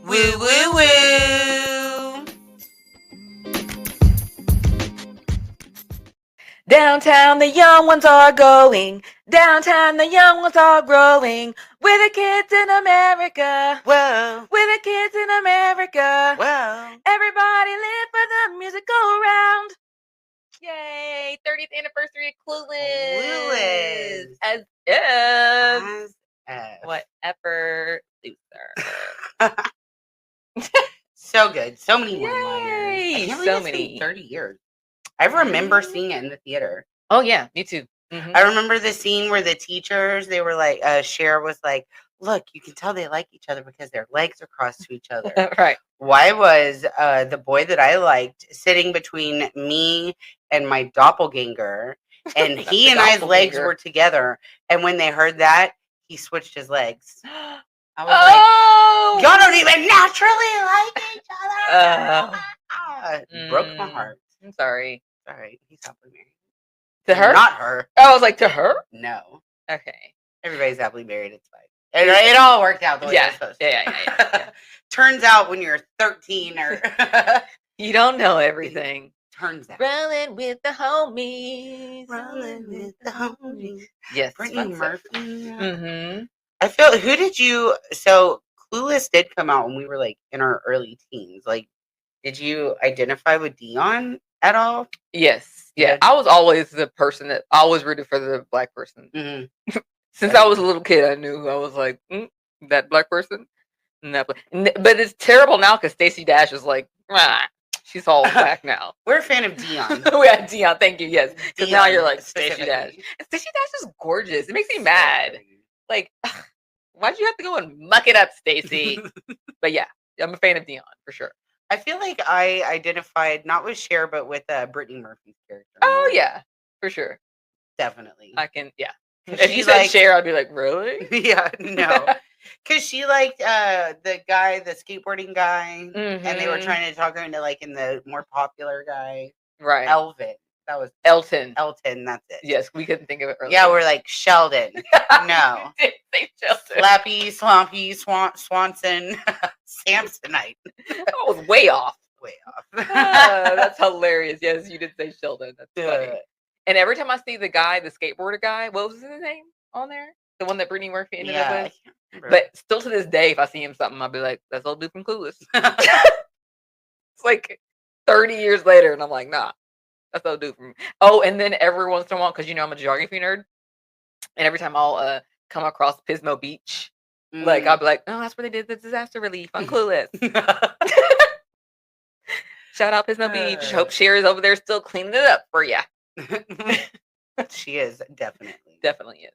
Woo, woo, woo. Downtown, the young ones are going. Downtown, the young ones are growing. We're the kids in America. Whoa. We're the kids in America. Whoa. Everybody live for the music go round. Yay! 30th anniversary of Clueless. Clueless. As if. As Whatever. Loser. So good. So many Yay. one-liners. I can't So believe it's many. been 30 years. I remember seeing it in the theater. Oh, yeah. Me too. Mm-hmm. I remember the scene where the teachers, they were like, Cher was like, look, you can tell they like each other because their legs are crossed to each other. Right. Why was the boy that I liked sitting between me and my doppelganger, and he and I's legs were together, and when they heard that, he switched his legs. I was like, y'all don't even naturally like each other. Broke my heart. I'm sorry. Sorry, he's happily married. To her? Not her. Oh, I was like, to her? No. Okay. Everybody's happily married. It's fine. It all worked out the way it's supposed to. Yeah. Turns out when you're 13 or... You don't know everything. Turns out. Rolling with the homies. Rolling with the homies. Yes. Brittany Murphy. Mm-hmm. I feel... Who did you... So, Clueless did come out when we were, like, in our early teens. Like, did you identify with Dionne at all? Yes. Yeah. Yeah. I was always the person that... I always rooted for the black person. Mm-hmm. Since I was a little kid, I knew I was like, that black person. No, but it's terrible now because Stacey Dash is like, she's all black now. We're a fan of Dionne. We had Dionne, thank you, yes. Because now you're like, Stacey specifically. Dash. And Stacey Dash is gorgeous. It makes me mad. Like, why'd you have to go and muck it up, Stacey? But yeah, I'm a fan of Dionne, for sure. I feel like I identified not with Cher, but with Brittany Murphy's character. Oh, yeah, for sure. Definitely. I can, yeah. If She you said liked- Cher, I'd be like, really? Yeah, no. Because she liked the guy, the skateboarding guy, and they were trying to talk her into liking the more popular guy. Right. Elvin. That was Elton. Elton, that's it. Yes, we couldn't think of it earlier. Yeah, we're like, Sheldon. No. We did say Sheldon. Slappy, Swampy, Swanson, Samsonite. That was way off. Way off. That's hilarious. Yes, you did say Sheldon. That's funny. Yeah. And every time I see the guy, the skateboarder guy, what was his name on there? The one that Brittany Murphy ended up I with? can't remember. But still to this day, if I see him something, I'll be like, that's old dude from Clueless. It's like 30 years later, and I'm like, nah, that's old dude from... Oh, and then every once in a while, because you know I'm a geography nerd, and every time I'll come across Pismo Beach, like I'll be like, oh, that's where they did the disaster relief on Clueless. Shout out Pismo Beach. Hope Cher is over there still cleaning it up for you. She is, definitely. Definitely is.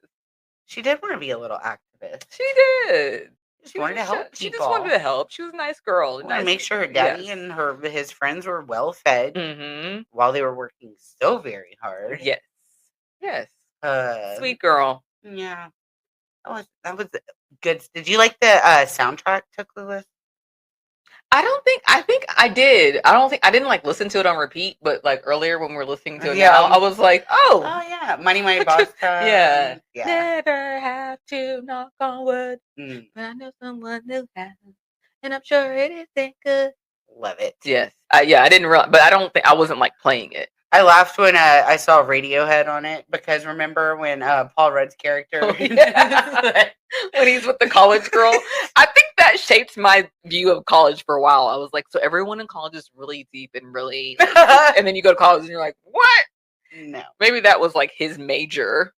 She did want to be a little activist. She did. She wanted to help She just people. wanted to help. She was a nice girl. Want to make sure her daddy and his friends were well fed while they were working so very hard. Yes. Yes. Sweet. Sweet girl. Yeah. That was good. Did you like the soundtrack to Clueless? I think I did. I didn't like listen to it on repeat, but like earlier when we were listening to it Yeah. now, I was like, Oh yeah. Money Boss Time. Yeah. Yeah. Never have to knock on wood, but I know someone who has, and I'm sure it isn't good. Love it. Yes. I didn't realize, but I wasn't like playing it. I laughed when I saw Radiohead on it because remember when Paul Rudd's character When he's with the college girl. I think that shaped my view of college for a while. I was like, so everyone in college is really deep and really and then you go to college and you're like, what? No. Maybe that was like his major.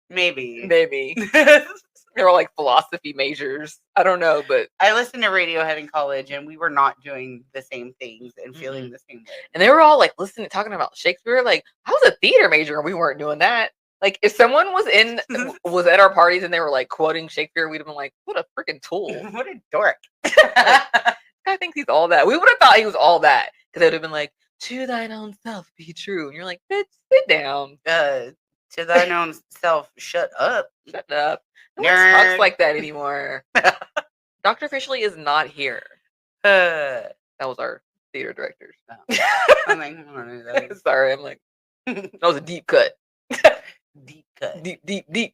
Maybe. They were like philosophy majors. I don't know, but I listened to Radiohead in college and we were not doing the same things and feeling the same way. And they were all like talking about Shakespeare. Like, I was a theater major and we weren't doing that. Like, if someone was at our parties and they were like quoting Shakespeare, we'd have been like, what a freaking tool. What a dork. I think he's all that. We would have thought he was all that. Because they would have been like, to thine own self be true. And you're like, bitch, sit down. To thine own self, shut up. Shut up. No Nerd. one talks like that anymore. Dr. Fishley is not here. That was our theater director. I'm like, oh, sorry, I'm like, that was a deep cut. deep cut. Deep.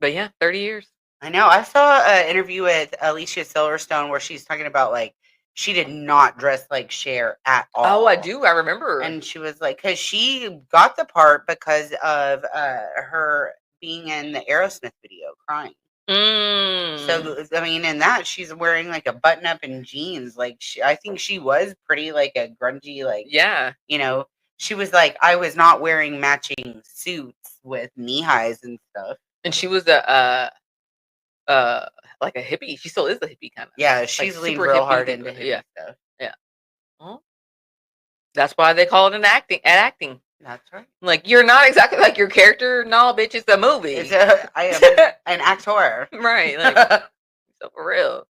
But yeah, 30 years. I know. I saw an interview with Alicia Silverstone where she's talking about like she did not dress like Cher at all. Oh, I do. I remember. And she was like, because she got the part because of her being in the Aerosmith video, crying. So I mean, in that she's wearing like a button up and jeans. Like I think she was pretty like a grungy, like you know. She was like, I was not wearing matching suits with knee highs and stuff. And she was like a hippie. She still is a hippie kind of. Yeah, she's leaned real hard into hippie stuff. Yeah. Well, that's why they call it an acting. That's right. Like, you're not exactly like your character. No, bitch, it's a movie. I am an actor. Right. Like, so for real.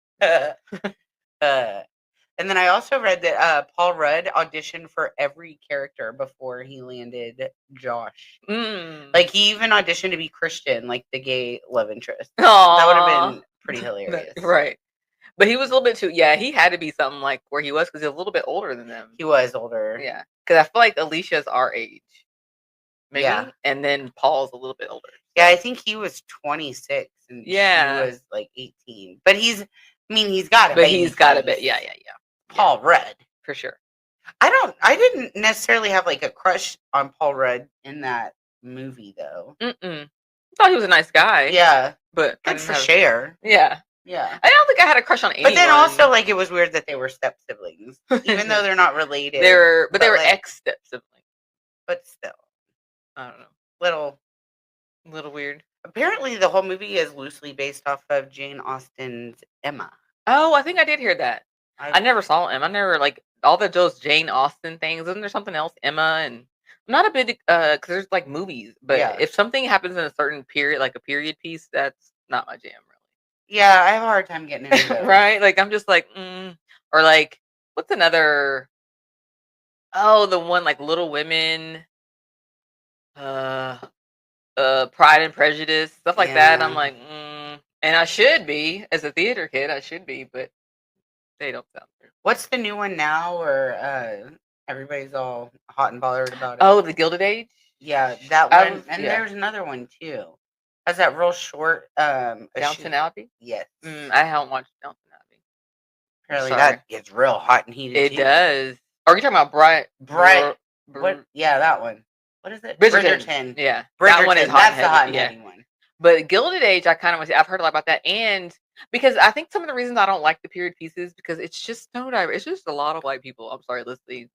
And then I also read that Paul Rudd auditioned for every character before he landed Josh. Like, he even auditioned to be Christian, like the gay love interest. Aww. That would have been pretty hilarious. Right. But he was a little bit too, he had to be something like where he was because he was a little bit older than them. He was older. Yeah. Because I feel like Alicia's our age. Maybe. Yeah. And then Paul's a little bit older. Yeah, I think he was 26 and she was like 18. But he's got a bit. But he's got a bit. Yeah. Paul Rudd. For sure. I didn't necessarily have like a crush on Paul Rudd in that movie though. I thought he was a nice guy. Yeah. But good for Cher. Yeah. Yeah. I don't think I had a crush on anyone. But then also, like, it was weird that they were step siblings. Even though they're not related. They were like, ex-step siblings. But still. I don't know. Little weird. Apparently, the whole movie is loosely based off of Jane Austen's Emma. Oh, I think I did hear that. I never saw Emma. I never, like, all those Jane Austen things. Isn't there something else? Emma and... I'm not a big... Because there's, like, movies. But if something happens in a certain period, like a period piece, that's not my jam, really. Yeah, I have a hard time getting into those. Right? Like, I'm just like, Or, like, what's another... Oh, the one, like, Little Women... Pride and Prejudice, stuff like that. I'm like, and I should be as a theater kid. I should be, but they don't sound good. What's the new one now? Or everybody's all hot and bothered about it? Oh, The Gilded Age. Yeah, that one. And there's another one too. Has that real short Downton Abbey? Yes. I haven't watched Downton Abbey. Apparently that gets real hot and heated. It does. Are you talking about Bright? What? Yeah, that one. What is it? Bridgerton. Yeah. Bridgerton. That one is hot. That's the hot and heavy one. But Gilded Age, I've heard a lot about that. And because I think some of the reasons I don't like the period pieces, because it's just it's just a lot of white people. I'm sorry, Leslie,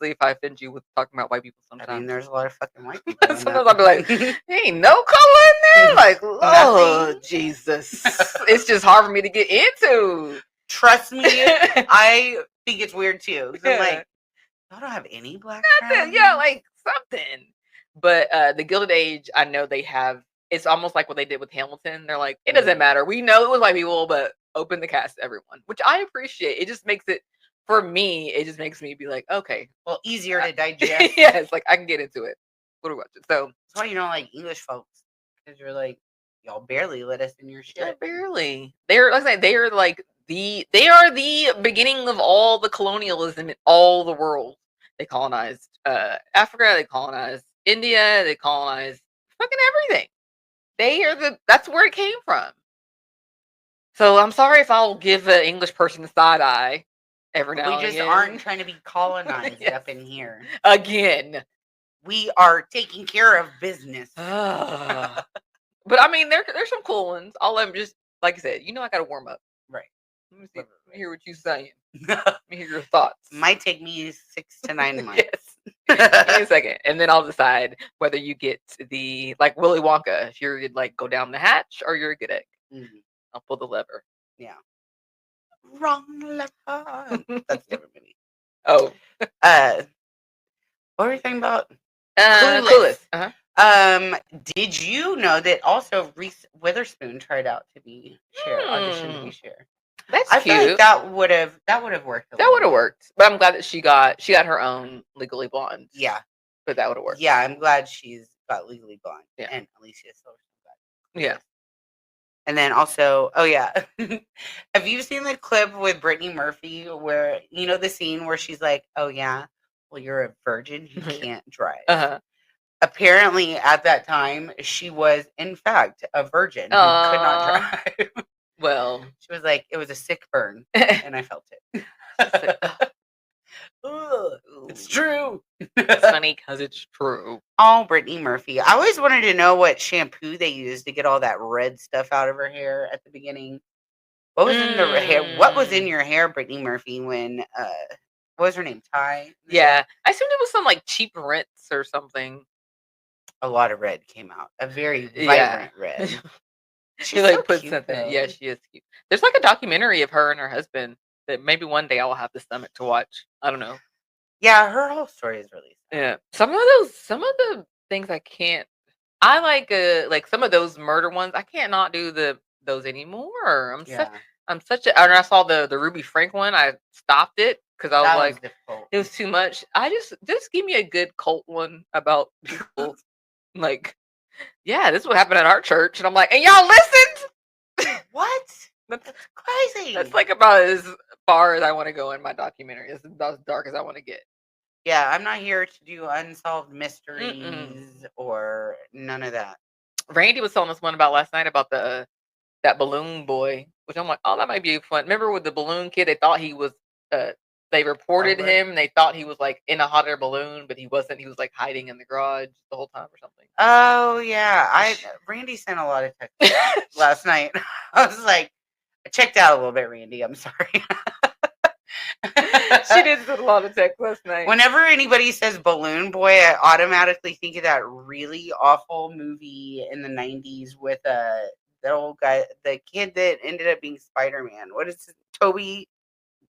if I offend you with talking about white people sometimes. I mean, there's a lot of fucking white people. Sometimes I'll be like, there ain't no color in there? Like, oh, Jesus. It's just hard for me to get into. Trust me, I think it's weird too. I'm like, I don't have any black friends. Yeah, like something. But the Gilded Age, I know they have. It's almost like what they did with Hamilton. They're like, it doesn't matter. We know it was white people, but open the cast to everyone, which I appreciate. It just makes it, for me, it just makes me be like, okay, well, easier to digest. Yeah, it's like I can get into it. What are we watching? So that's why you don't like English folks, because you're like, y'all barely let us in your shit. Barely. They're like I say, they are the beginning of all the colonialism in all the world. They colonized Africa. They colonized India. They colonized fucking everything. That's where it came from. So I'm sorry if I'll give an English person the side eye every now and again. We just aren't trying to be colonized up in here. Again. We are taking care of business. But I mean, there's some cool ones. All of them just, like I said, I got to warm up. Right. Let me see. Let me hear what you're saying. Let me hear your thoughts. Might take me 6 to 9 months. Yes. Give me a second. And then I'll decide whether you get the, like Willy Wonka, if you're like go down the hatch or you're a good egg. I'll pull the lever. Yeah. Wrong lever. That's a different movie. Oh. What were you talking about? Clueless. Did you know that also Reese Witherspoon tried out to be Cher, auditioned to be Cher? That's I cute. feel like that would have worked. That would have worked. But I'm glad that she got her own Legally Blonde. Yeah. But that would have worked. Yeah, I'm glad she's got Legally Blonde. Yeah. And Alicia so glad. Yeah. And then also, have you seen the clip with Brittany Murphy where, the scene where she's like, oh yeah, well, you're a virgin, you can't drive. Apparently at that time, she was in fact a virgin who could not drive. Well, she was like, it was a sick burn, and I felt it. It's true. It's funny because it's true. Oh, Brittany Murphy. I always wanted to know what shampoo they used to get all that red stuff out of her hair at the beginning. What was in the hair? What was in your hair, Brittany Murphy, when what was her name? Ty? Yeah. I assumed it was some like cheap rinse or something. A lot of red came out. A very vibrant red. She like puts something. Yeah, she is cute. There's like a documentary of her and her husband that maybe one day I will have the stomach to watch. I don't know. Yeah, her whole story is really sad. Yeah. Some of the things I can't. I like some of those murder ones. I can't not do those anymore. I'm such a. And I saw the Ruby Frank one. I stopped it because I was like, difficult. It was too much. I just give me a good cult one about people. Like, yeah, this is what happened at our church, and I'm like, and y'all listened? What? That's crazy. That's like about as far as I want to go in my documentary. It's about as dark as I want to get. Yeah, I'm not here to do unsolved mysteries or none of that. Randy was telling us one about last night about that balloon boy, which I'm like, oh, that might be fun. Remember with the balloon kid? They thought he was. They reported him. They thought he was like in a hot air balloon, but he wasn't. He was like hiding in the garage the whole time or something. Oh yeah, Randy sent a lot of texts last night. I was like, I checked out a little bit, Randy. I'm sorry. She did send a lot of texts last night. Whenever anybody says Balloon Boy, I automatically think of that really awful movie in the 90s with the old guy, the kid that ended up being Spider-Man. What is it?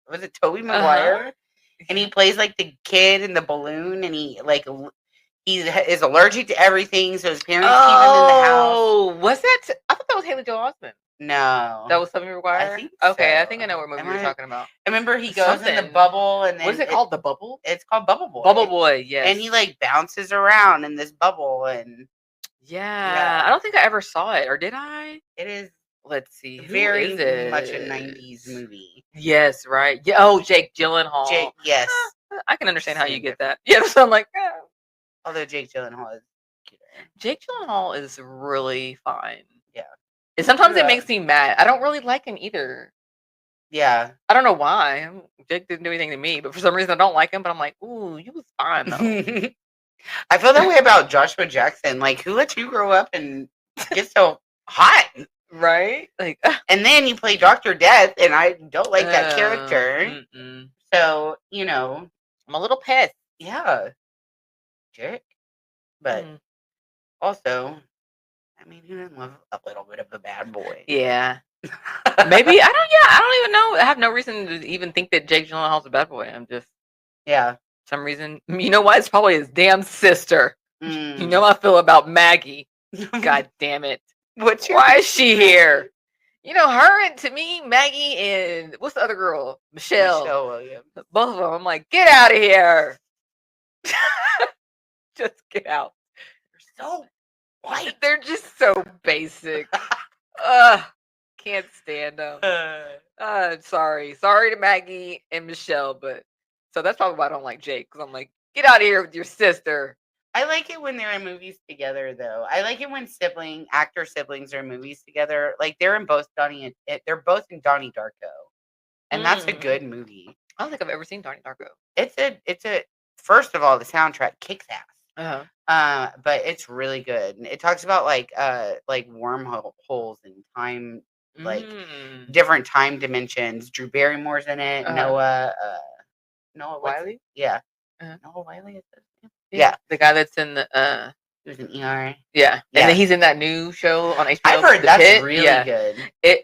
Was it Tobey Maguire? And he plays like the kid in the balloon, and he is allergic to everything, so his parents keep him in the house. Oh, was that? I thought that was Haley Joel Osment. No, that was Tobey Maguire. I think okay, so. I think I know what movie you're talking about. I remember he goes in the bubble, and then what is it called? The bubble? It's called Bubble Boy. Bubble Boy, yes. And he like bounces around in this bubble, and yeah, I don't think I ever saw it, or did I? It is. Let's see. Very much a 90s movie. Yes, right. Yeah. Oh, Jake Gyllenhaal. Yes. I can understand how you get that. Yeah, so I'm like, although Jake Gyllenhaal is cuter. Jake Gyllenhaal is really fine. Yeah. And sometimes it makes me mad. I don't really like him either. Yeah. I don't know why. Jake didn't do anything to me, but for some reason I don't like him, but I'm like, ooh, you was fine though. I feel that way about Joshua Jackson. Like, who let you grow up and get so hot? Right? Like, and then you play Dr. Death, and I don't like that character. So, you know, I'm a little pissed. Yeah. Jerk. But also, I mean, who doesn't love a little bit of a bad boy? Yeah. Maybe, I don't even know. I have no reason to even think that Jake Gyllenhaal's a bad boy. I'm just, some reason. You know why? It's probably his damn sister. You know how I feel about Maggie. God damn it. Why is she here? You know, her and to me, Maggie and what's the other girl? Michelle Williams. Both of them. I'm like, get out of here. Just get out. They're so white. They're just so basic. Can't stand them. Sorry to Maggie and Michelle, but so that's probably why I don't like Jake, because I'm like, get out of here with your sister. I like it when they're in movies together, though. I like it when actor siblings are in movies together. Like they're both in Donnie Darko, and that's a good movie. I don't think I've ever seen Donnie Darko. It's a first of all, the soundtrack kicks ass. But it's really good. It talks about like wormholes in time, like different time dimensions. Drew Barrymore's in it. Noah Wiley. Yeah. Noah Wiley is it? Yeah, the guy that's in the he was in ER. Yeah, and then he's in that new show on HBO. I've heard that's really good.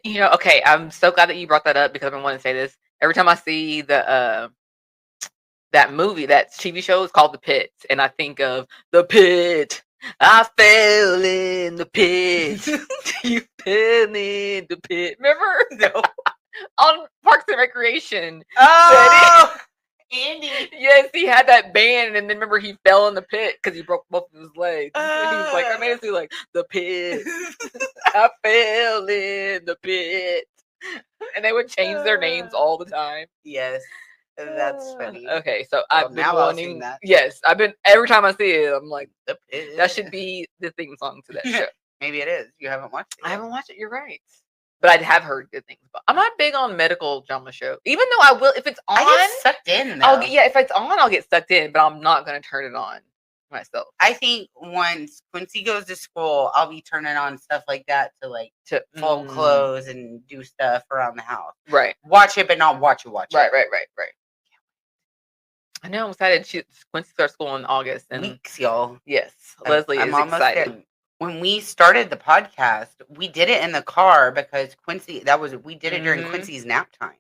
Okay, I'm so glad that you brought that up, because I've been wanting to say this. Every time I see that movie, that TV show is called The Pit, and I think of The Pit. I fell in the pit. You fell in the pit. Remember? No. On Parks and Recreation. Oh. Andy. Yes, he had that band, and then remember he fell in the pit because he broke both of his legs. He was like, I made it through like the pit. I fell in the pit, and they would change their names all the time. Yes, that's funny. Okay, so I've been wanting that. Yes, I've been every time I see it, I'm like, the pit. That should be the theme song to that show. Maybe it is. You haven't watched it. I haven't watched it. You're right. but I have heard good things. But I'm not big on medical drama show, even though I will if it's on. I get sucked in. Though. If it's on, I'll get sucked in, but I'm not going to turn it on myself. I think once Quincy goes to school, I'll be turning on stuff like that to fold clothes and do stuff around the house. Right. Watch it, but not watch it. Right. I know. I'm excited. Quincy starts school in August. And weeks, y'all. Yes. Leslie is excited. There. When we started the podcast, we did it in the car because Quincy, we did it during Quincy's nap time.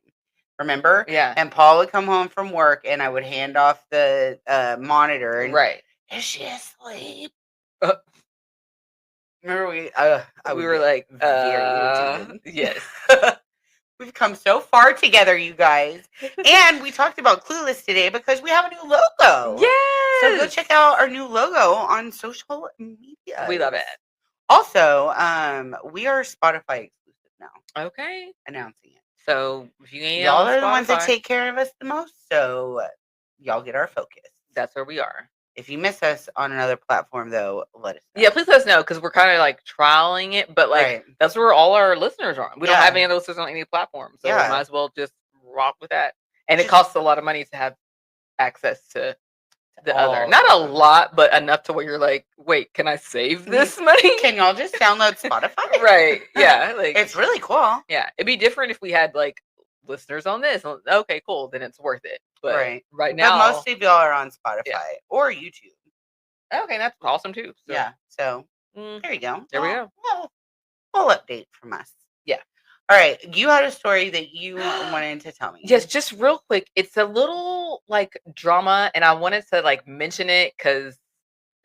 Remember? Yeah. And Paul would come home from work and I would hand off the monitor. And, right. Is she asleep? Remember we were like, very irritated. Yes. We've come so far together, you guys. And we talked about Clueless today because we have a new logo. Yes. So go check out our new logo on social media. We love it. Also, we are Spotify exclusive now. Okay. Announcing it. So if you ain't y'all are the ones that take care of us the most, so y'all get our focus. That's where we are. If you miss us on another platform, though, let us know. Yeah, please let us know because we're kind of like trialing it, but like that's where all our listeners are. We don't have any of those listeners on any platform, so we might as well just rock with that. And it costs a lot of money to have access to the other. Not a lot, but enough to where you're like, wait, can I save this money? Can y'all just download Spotify? Right. Yeah. Like it's really cool. Yeah. It'd be different if we had like listeners on this. Okay, cool. Then it's worth it. But right now, but most of y'all are on Spotify or YouTube. Okay, that's awesome too. So. Yeah. So there you go. There we go. Full update from us. Yeah. All right. You had a story that you wanted to tell me. Yes, just real quick. It's a little like drama, and I wanted to like mention it because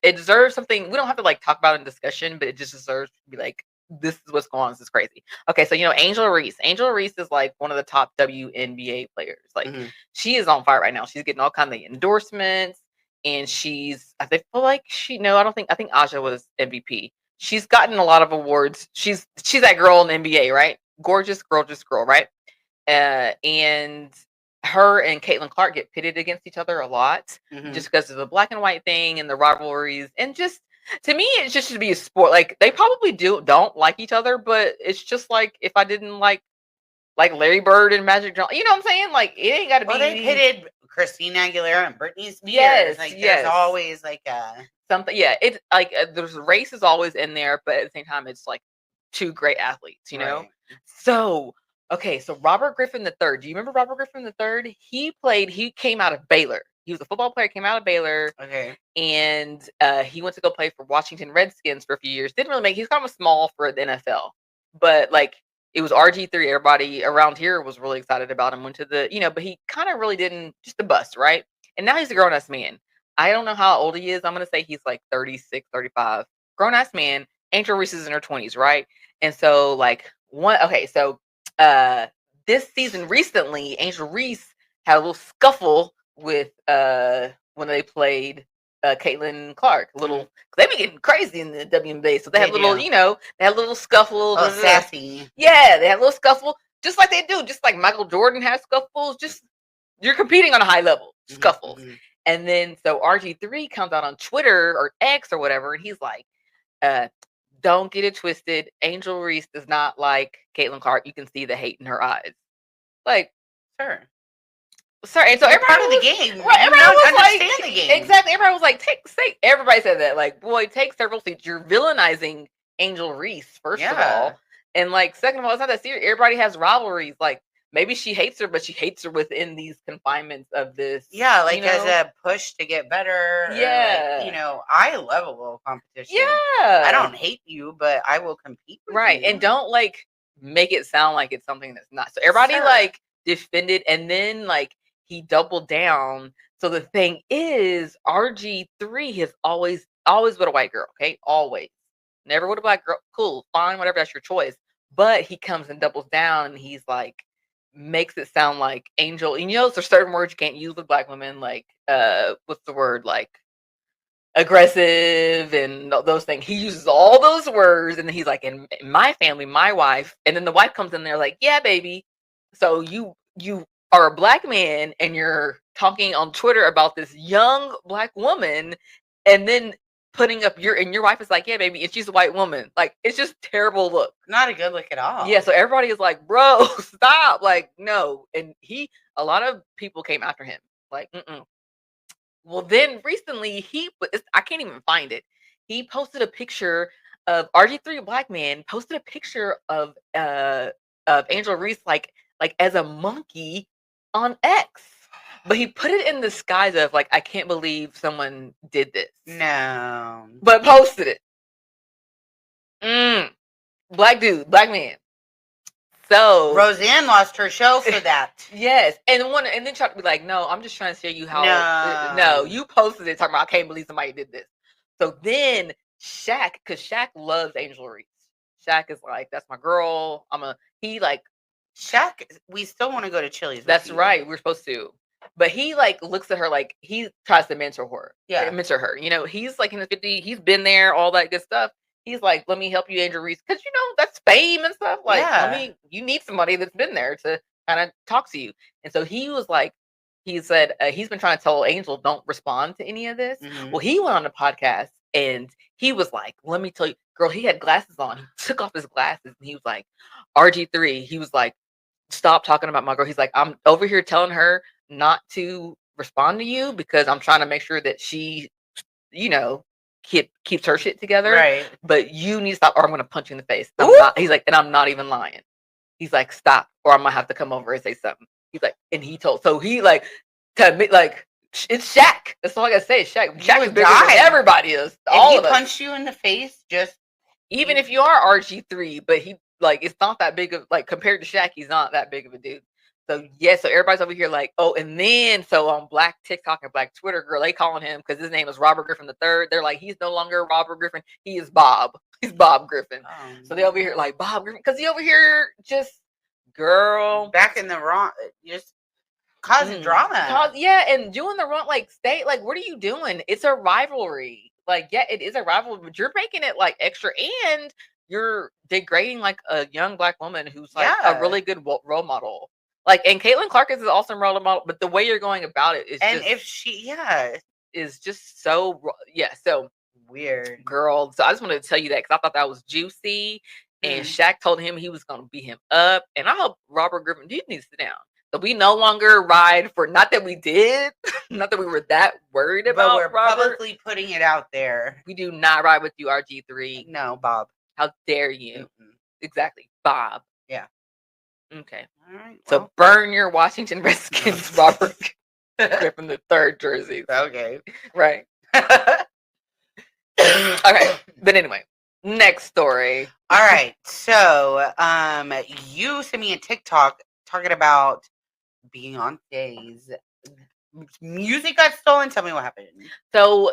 it deserves something. We don't have to like talk about it in discussion, but it just deserves to be like, this is what's going on. This is crazy. Okay, so Angel Reese. Angel Reese is like one of the top WNBA players. Like she is on fire right now. She's getting all kinds of endorsements, and I think I think Aja was MVP. She's gotten a lot of awards. She's that girl in the NBA, right? Gorgeous girl, right? And her and Caitlin Clark get pitted against each other a lot, just because of the black and white thing and the rivalries, and just. To me, it just should be a sport. Like they probably don't like each other, but it's just like if I didn't like Larry Bird and Magic Johnson, you know what I'm saying? Like it ain't got to be. Well, they pitted Christina Aguilera and Britney Spears. Yes, there's always like something. Yeah, it's like there's race is always in there, but at the same time, it's like two great athletes, you know. So Robert Griffin III. Do you remember Robert Griffin III? He came out of Baylor. He was a football player, came out of Baylor. Okay. And he went to go play for Washington Redskins for a few years. Didn't really make. He's kind of small for the NFL, but like it was RG3. Everybody around here was really excited about him. Went to the but he kind of really didn't. Just a bust, right? And now he's a grown ass man. I don't know how old he is. I'm gonna say he's like 36, 35. Grown ass man. Angel Reese is in her 20s, right? And so this season recently, Angel Reese had a little scuffle with when they played Caitlin Clark. They be getting crazy in the WNBA, so they had they had a little scuffle. Sassy. Yeah, they had a little scuffle, just like they do, just like Michael Jordan has scuffles. Just you're competing on a high level, scuffles. And then so RG3 comes out on Twitter or X or whatever, and he's like, don't get it twisted. Angel Reese does not like Caitlin Clark. You can see the hate in her eyes. Like, sure. Sorry, and so everybody part of the game. Right, everybody was understand the game. Exactly. Everybody was like, everybody said that. Like, boy, take several seats. You're villainizing Angel Reese, first of all. And like, second of all, it's not that serious. Everybody has rivalries. Like, maybe she hates her, but she hates her within these confinements of this. Yeah, like as a push to get better. Yeah. Like, I love a little competition. Yeah. I don't hate you, but I will compete with you. And don't like make it sound like it's something that's not. So everybody like defended, and then like he doubled down. So the thing is, RG3 has always with a white girl, okay? Always. Never with a black girl. Cool, fine, whatever, that's your choice. But he comes and doubles down, and he's like, makes it sound like Angel. And there's certain words you can't use with black women, like, what's the word? Like, aggressive and those things. He uses all those words, and then he's like, in my family, my wife. And then the wife comes in there like, yeah, baby. So you are a black man and you're talking on Twitter about this young black woman, and then putting up your wife is like, yeah, baby, and she's a white woman. Like, it's just terrible look. Not a good look at all. Yeah, so everybody is like, bro, stop. Like, no. And a lot of people came after him. Like, Well, then recently I can't even find it. He posted a picture of RG3 Black Man posted a picture of Angel Reese like as a monkey on X. But he put it in the skies of like, I can't believe someone did this. No. But posted it. Black dude, black man. So Roseanne lost her show for that. Yes, and then tried to be like, no, I'm just trying to show you how. No, you posted it talking about I can't believe somebody did this. So then Shaq, because Shaq loves Angel Reese. Shaq is like, that's my girl. Shaq. We still want to go to Chili's. That's right. We're supposed to. But he like looks at her like he tries to mentor her. Yeah, mentor her. You know, he's like in his 50s. He's been there, all that good stuff. He's like, let me help you, Angel Reese, because that's fame and stuff. Like, you need somebody that's been there to kind of talk to you. And so he was like, he said he's been trying to tell Angel don't respond to any of this. Mm-hmm. Well, he went on the podcast and he was like, let me tell you, girl, he had glasses on. He took off his glasses and he was like, RG3. He was like, stop talking about my girl. He's like, I'm over here telling her not to respond to you because I'm trying to make sure that she, keeps her shit together. Right. But you need to stop or I'm going to punch you in the face. He's like, and I'm not even lying. He's like, stop or I'm going to have to come over and say something. He's like, and he like, to admit, like, it's Shaq. That's all I got to say. Shaq is bigger than everybody is. All of us. If he punched you in the face, even if you are RG3, but he, like, it's not that big of, like, compared to Shaq, he's not that big of a dude. So, yeah, so everybody's over here like, oh, and then, so on Black TikTok and Black Twitter, girl, they calling him, because his name is Robert Griffin III. They're like, he's no longer Robert Griffin. He is Bob. He's Bob Griffin. So they over here like, Bob Griffin, because he over here just, girl. Back in the wrong, just causing drama. And doing the wrong, like, what are you doing? It's a rivalry. Like, yeah, it is a rivalry, but you're making it, like, extra, and you're degrading, like, a young Black woman who's, like, a really good role model. Like, and Caitlin Clark is an awesome role model, but the way you're going about it is is just so, so weird. Girl, so I just wanted to tell you that because I thought that was juicy, and Shaq told him he was going to beat him up, and I hope Robert Griffin needs to sit down. So we no longer ride for, not that we did, not that we were that worried about, but we're Robert. publicly putting it out there. We do not ride with you, RG3. No, Bob. How dare you? Exactly, Bob. Yeah. Okay. All right. Well. So burn your Washington Redskins Robert Griffin III jerseys. Okay. Right. Okay. But anyway, next story. All right. So, you sent me a TikTok talking about Beyonce's music got stolen. Tell me what happened. So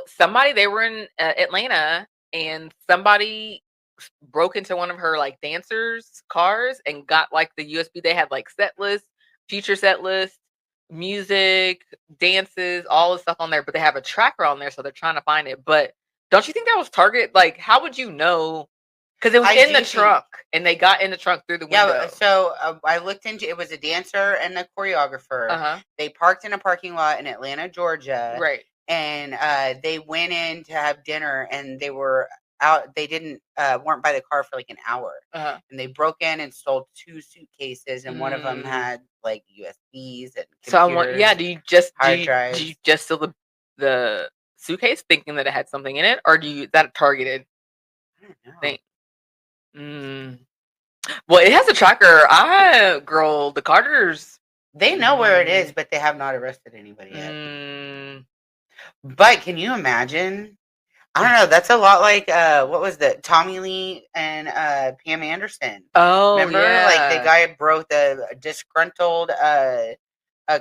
they were in Atlanta, and somebody broke into one of her like dancers' cars and got like the USB. They had like set list, future set list, music, dances, all the stuff on there, but they have a tracker on there, so they're trying to find it. But don't you think that was target? Like, how would you know? Because it was in the trunk, and they got in the trunk through the window. Yeah, so I looked into it. Was a dancer and a choreographer. They parked in a parking lot in Atlanta, Georgia. Right. And they went in to have dinner, and they were out. They weren't by the car for like an hour. And they broke in and stole 2 suitcases, and one of them had like USBs and computers. So do you just steal the suitcase thinking that it had something in it, or is that targeted? I don't know. Thing? Well, it has a tracker. The Carters. They know where it is, but they have not arrested anybody yet. But can you imagine? I don't know. That's a lot like what was that? Tommy Lee and Pam Anderson. Oh, remember? Yeah. Like the guy broke the disgruntled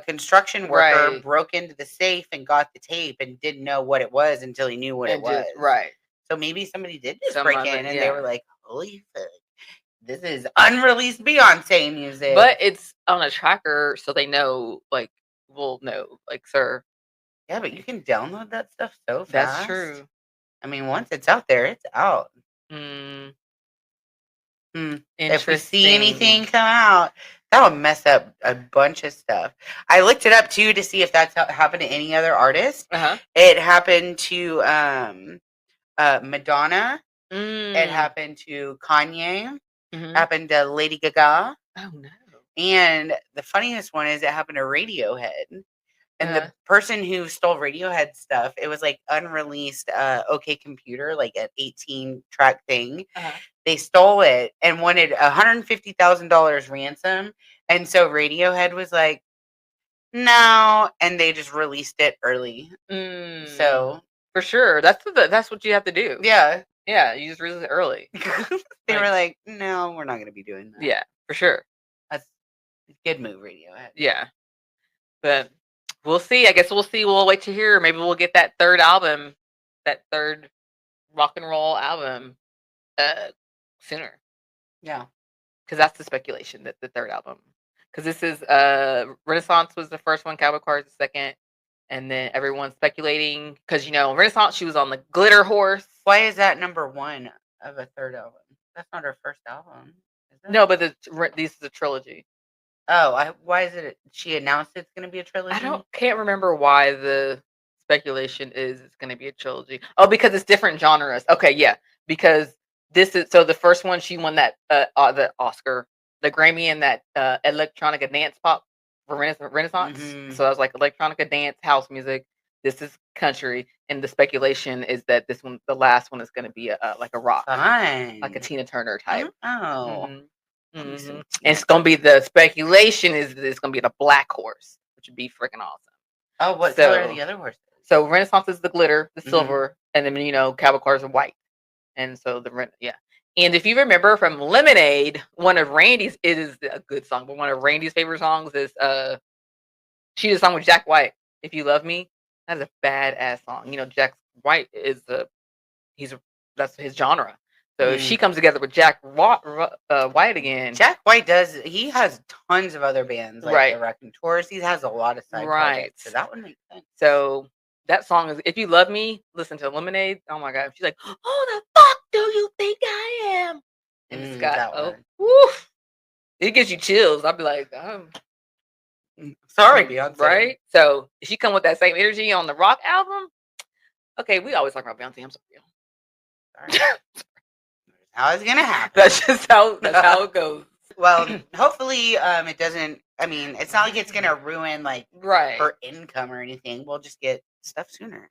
construction worker broke into the safe and got the tape and didn't know what it was until he knew what it was. Right. So maybe somebody did just break in and they were like, holy fuck, this is unreleased Beyonce music. But it's on a tracker, so they know, like, we'll know, like, sir. Yeah, but you can download that stuff so fast. That's true. I mean, once it's out there, it's out. If we see anything come out, that'll mess up a bunch of stuff. I looked it up, too, to see if that's happened to any other artist. It happened to Madonna. It Mm. happened to Kanye. Mhm. Happened to Lady Gaga. Oh no. And the funniest one is it happened to Radiohead. And the person who stole Radiohead stuff, it was like unreleased OK Computer, like an 18-track thing. They stole it and wanted $150,000 ransom. And so Radiohead was like, no, and they just released it early. So for sure, that's what you have to do. Yeah, you just release it early. They were like, no, we're not going to be doing that. Yeah, for sure. That's a good move, Radiohead. Yeah, but we'll see. I guess we'll see. We'll wait to hear. Maybe we'll get that third album, that third rock and roll album, sooner. Yeah, because that's the speculation that the third album. Because this is Renaissance was the first one, Cowboy Cards the second, and then everyone's speculating because Renaissance she was on the Glitter Horse. Why is that number one of a third album? That's not her first album. Is it? No, but this is a trilogy. Oh, why is it? She announced it's going to be a trilogy. Can't remember why the speculation is it's going to be a trilogy. Oh, because it's different genres. Okay, yeah, because this is the first one she won that the Oscar, the Grammy, in that electronica dance pop for Renaissance. Mm-hmm. So I was like electronica dance house music. This is country, and the speculation is that this one, the last one, is going to be like a rock, like a Tina Turner type. Oh. And it's gonna be the speculation is that it's gonna be the black horse, which would be freaking awesome. Oh, what color are the other horses? So Renaissance is the glitter, the silver, and then Cowboy Cards are white. And so And if you remember from Lemonade, one of Randy's, it is a good song, but one of Randy's favorite songs is she did a song with Jack White, If You Love Me. That is a badass song. Jack White is that's his genre. So if she comes together with Jack White again, Jack White he has tons of other bands, like the Wrecking Tours. He has a lot of side projects, so that would make sense. So that song is "If You Love Me." Listen to Lemonade. Oh my god, she's like, "Who the fuck do you think I am?" And it's got woof. It gives you chills. I'll be like, sorry, Beyonce. Right? So if she come with that same energy on the rock album, okay, we always talk about Beyonce. I'm sorry. How it's gonna happen. That's how it goes. Well, hopefully, it doesn't. I mean, it's not like it's gonna ruin her income or anything. We'll just get stuff sooner.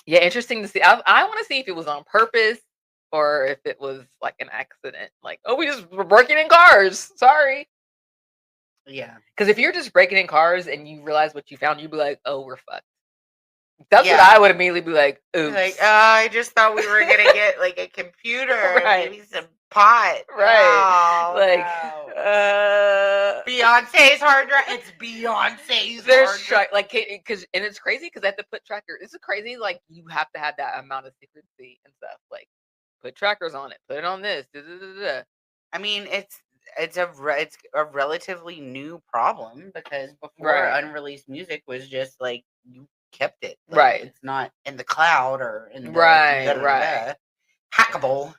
Yeah, interesting to see. I want to see if it was on purpose or if it was like an accident. Like, oh, we just were breaking in cars. Sorry. Yeah. Because if you're just breaking in cars and you realize what you found, you'd be like, oh, we're fucked. That's what I would immediately be like, oops. Like, I just thought we were going to get like a computer, maybe some pot. Right. Beyonce's hard drive. It's Beyonce's hard drive. And it's crazy because I have to put trackers. This is crazy. Like, you have to have that amount of secrecy and stuff. Like, put trackers on it. Put it on this. I mean, it's a relatively new problem because before unreleased music was just like you kept it it's not in the cloud or in the hackable.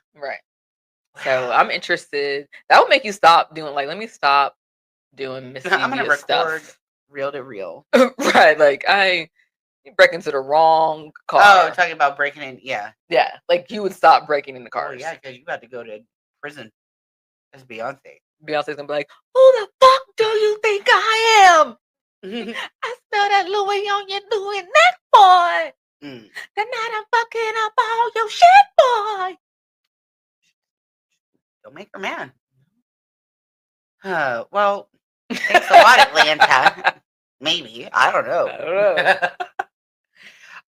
So I'm interested. That would make you stop doing let me stop doing mischievous I'm gonna record stuff. Reel to reel. Right, like you break into the wrong car. Oh, talking about breaking in. Yeah, like you would stop breaking in the cars. Yeah, because you got to go to prison. That's Beyonce's gonna be like, who the fuck do you think I am? I smell that Louis on you doing that, boy. Tonight I'm fucking up all your shit, boy. Don't make her mad. Well, thanks a lot, Atlanta. Maybe. I don't know.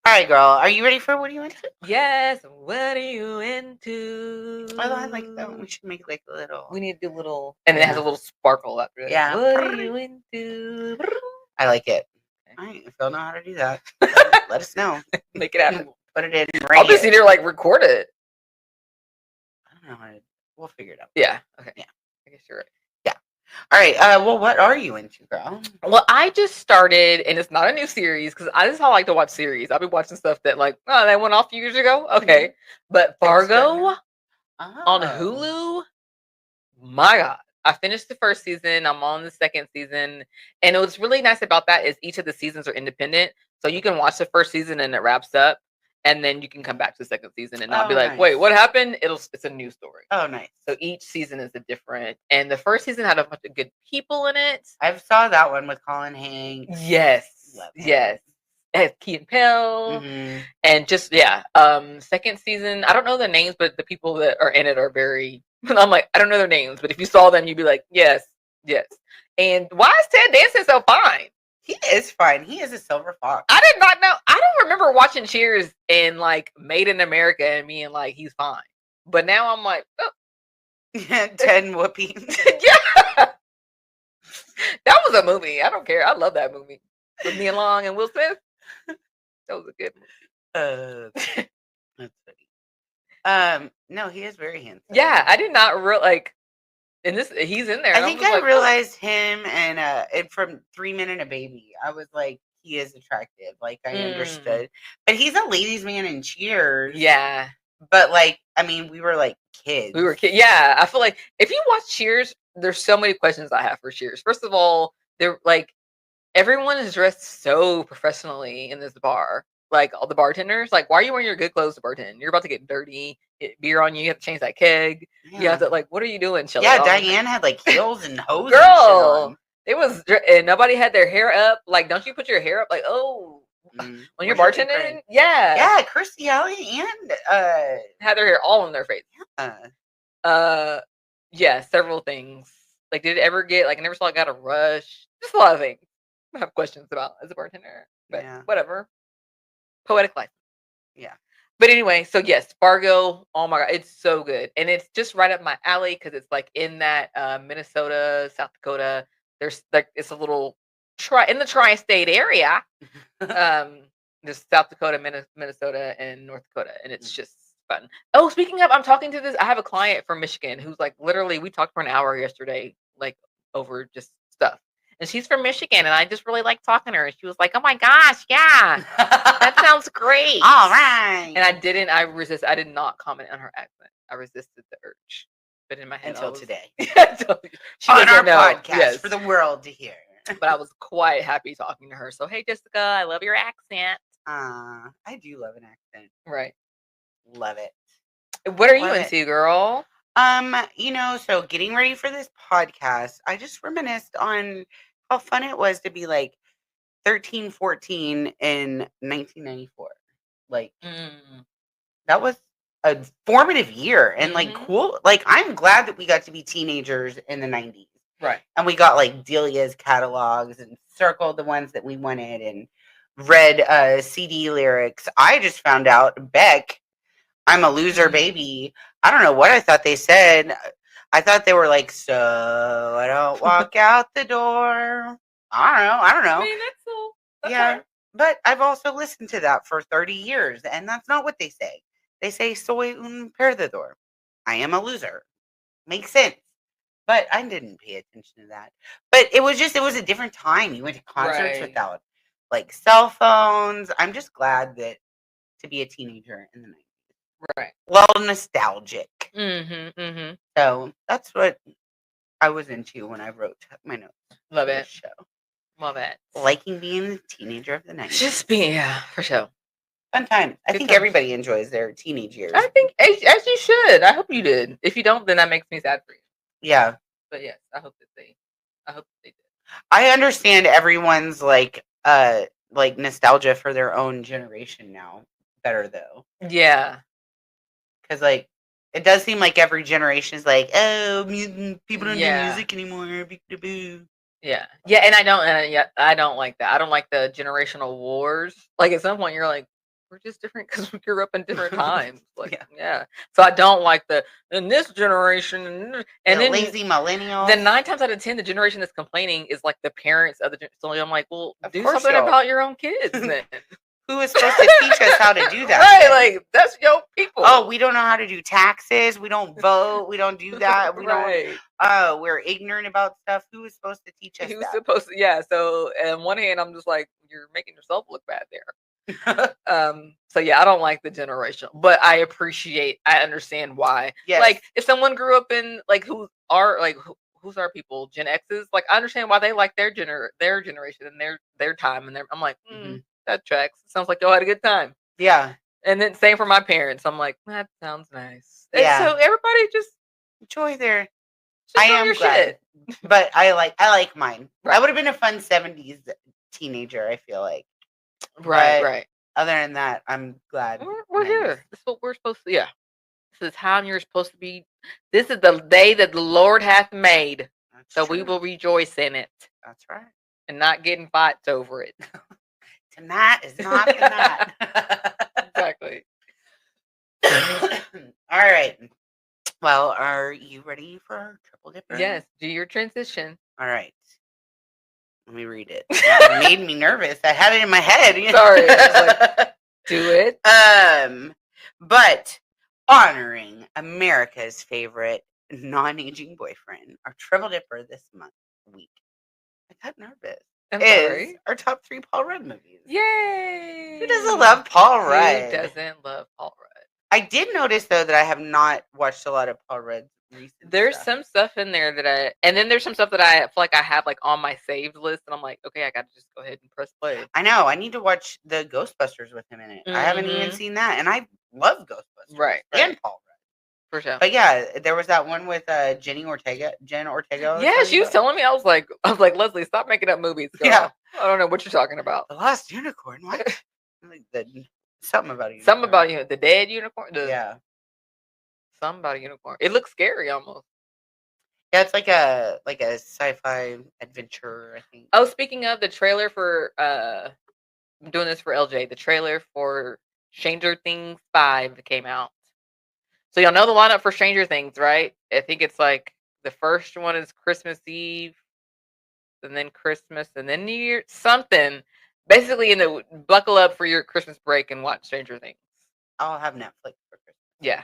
All right, girl. Are you ready for what are you into? Yes. What are you into? Oh, I like that one. We should make like a little. We need to do a little. And it has a little sparkle after it. Yeah. What are you into? I like it. All right. If y'all know how to do that, let us know. Make it happen. Put it in. I'll just either record it. I don't know how to. We'll figure it out. Yeah. Okay. Yeah. I guess you're right. Yeah. All right. Well, what are you into, girl? Well, I just started, and it's not a new series because this is how I like to watch series. I've been watching stuff that that went off years ago. Okay. But Fargo on Hulu. My God. I finished the first season. I'm on the second season. And what's really nice about that is each of the seasons are independent. So you can watch the first season and it wraps up. and then you can come back to the second season and not be like, nice. wait, what happened? It's a new story. Oh, nice. So each season is a different, and the first season had a bunch of good people in it. I saw that one with Colin Hanks. Yes, yes. It has Key and Peele, and just second season. I don't know the names, but the people that are in it are very. I'm like, I don't know their names, but if you saw them, you'd be like, yes, yes. And why is Ted Danson so fine? He is fine. He is a silver fox. I did not know. I don't remember watching Cheers and like Made in America and being like, he's fine. But now I'm like, oh. 10 whoopings. Yeah. That was a movie. I don't care. I love that movie. With Nia Long and Will Smith. That was a good movie. That's funny. No, he is very handsome. Yeah, I did not in this, he's in there. I think I realized him and from 3 Men and a Baby. I was like, he is attractive. Like, I understood. But he's a ladies' man in Cheers. Yeah. But, like, I mean, we were, like, kids. We were kids. Yeah, I feel like if you watch Cheers, there's so many questions I have for Cheers. First of all, they're, like, everyone is dressed so professionally in this bar. Like, all the bartenders. Like, why are you wearing your good clothes to bartend? You're about to get dirty. Get beer on you. You have to change that keg. Yeah. You have to, like, what are you doing, Shelly? Yeah, Diane had, like, heels and hoses. Girl! It was, and nobody had their hair up. Like, don't you put your hair up? Like, oh, when you're bartending? Yeah. Yeah, Kirstie Alley and had their hair all in their face. Yeah. Yeah, several things. Like, did it ever get, like, I never saw it got a rush. Just a lot of things I have questions about as a bartender. But whatever. Poetic life. Yeah. But anyway, so yes, Fargo. Oh my God, it's so good. And it's just right up my alley because it's like in that Minnesota, South Dakota. There's like, it's a little in the tri-state area. There's South Dakota, Minnesota, and North Dakota. And it's just fun. Oh, speaking of, I have a client from Michigan who's like, literally, we talked for an hour yesterday, like over just stuff. And she's from Michigan, and I just really like talking to her. And she was like, "Oh my gosh, yeah, that sounds great." All right. And I did not comment on her accent. I resisted the urge. But in my head, until today. On our podcast for the world to hear. But I was quite happy talking to her. So, hey, Jessica, I love your accent. I do love an accent. Right. Love it. What are you into, girl? So getting ready for this podcast, I just reminisced on how fun it was to be like 13, 14 in 1994. Like, that was a formative year and like cool. Like, I'm glad that we got to be teenagers in the 90s. Right. And we got like Delia's catalogs and circled the ones that we wanted and read CD lyrics. I just found out Beck, I'm a loser, baby. I don't know what I thought they said. I thought they were like, so I don't walk out the door. I don't know. I mean, that's cool. Yeah. But I've also listened to that for 30 years, and that's not what they say. They say, soy un perdedor. I am a loser. Makes sense. But I didn't pay attention to that. But it was a different time. You went to concerts without like cell phones. I'm just glad that to be a teenager in the 90s. Right. Well, nostalgic. Mm-hmm. So that's what I was into when I wrote my notes. Love it. Show. Love it. Liking being the teenager of the 90s. Just being, for sure. Fun time. I think everybody enjoys their teenage years. I think as you should. I hope you did. If you don't, then that makes me sad for you. Yeah. But yes, I hope that they did. I understand everyone's like nostalgia for their own generation now better though. Yeah. Because like it does seem like every generation is like, oh, people don't do music anymore. Yeah, and I don't like that. I don't like the generational wars. Like at some point, you're like, we're just different because we grew up in different times. Like, yeah. So I don't like in this generation and then lazy millennials. Then 9 times out of 10, the generation that's complaining is like the parents of the. So I'm like, well, do something about your own kids then. Who is supposed to teach us how to do that? Right, like that's your people. Oh, we don't know how to do taxes. We don't vote. We don't do that. We don't. We're ignorant about stuff. Who is supposed to teach us? Who's supposed to? Yeah. So on one hand, I'm just like, you're making yourself look bad there. So yeah, I don't like the generation, but I understand why. Yes. Like if someone grew up in like who's our people, Gen X's, like I understand why they like their generation and their time and I'm like, that tracks. Sounds like y'all had a good time. Yeah. And then same for my parents. I'm like, that sounds nice. Yeah. And so everybody just enjoy their. just I do am your glad, shit. but I like mine. Right. I would have been a fun 70s teenager. I feel like. Right, But right. other than that, I'm glad. We're here. This is what we're supposed to. Yeah. This is how you're supposed to be. This is the day that the Lord hath made. That's so true. we will rejoice in it. That's right. And not get in fights over it. Tonight is not the night. Exactly. All right. Well, are you ready for our triple dipper? Yes. Do your transition. All right. Let me read it. It made me nervous. I had it in my head. Sorry. Do it. But honoring America's favorite non-aging boyfriend, our triple dipper this week. I got nervous. I'm sorry. Our top 3 Paul Rudd movies. Yay! Who doesn't love Paul Rudd? Who doesn't love Paul Rudd? I did notice though that I have not watched a lot of Paul Rudd's recent There's stuff. some stuff in there and then there's some stuff that I feel like I have like on my saved list, and I'm like, okay, I got to just go ahead and press play. I know. I need to watch the Ghostbusters with him in it. I haven't even seen that, and I love Ghostbusters. Right. And Paul Rudd. For sure. But yeah, there was that one with Jen Ortega. Yeah, she was telling me. I was like, Leslie, stop making up movies. Girl. Yeah. I don't know what you're talking about. The Lost Unicorn. What? Something about a unicorn. Something about the dead unicorn. Yeah. Something about a unicorn. It looks scary almost. Yeah, it's like a sci-fi adventure, I think. Oh, speaking of the trailer for I'm doing this for LJ. The trailer for Stranger Things 5 came out. So y'all know the lineup for Stranger Things, right? I think it's like the first one is Christmas Eve, and then Christmas, and then New Year, something. Basically, buckle up for your Christmas break and watch Stranger Things. I'll have Netflix for Christmas. Yeah,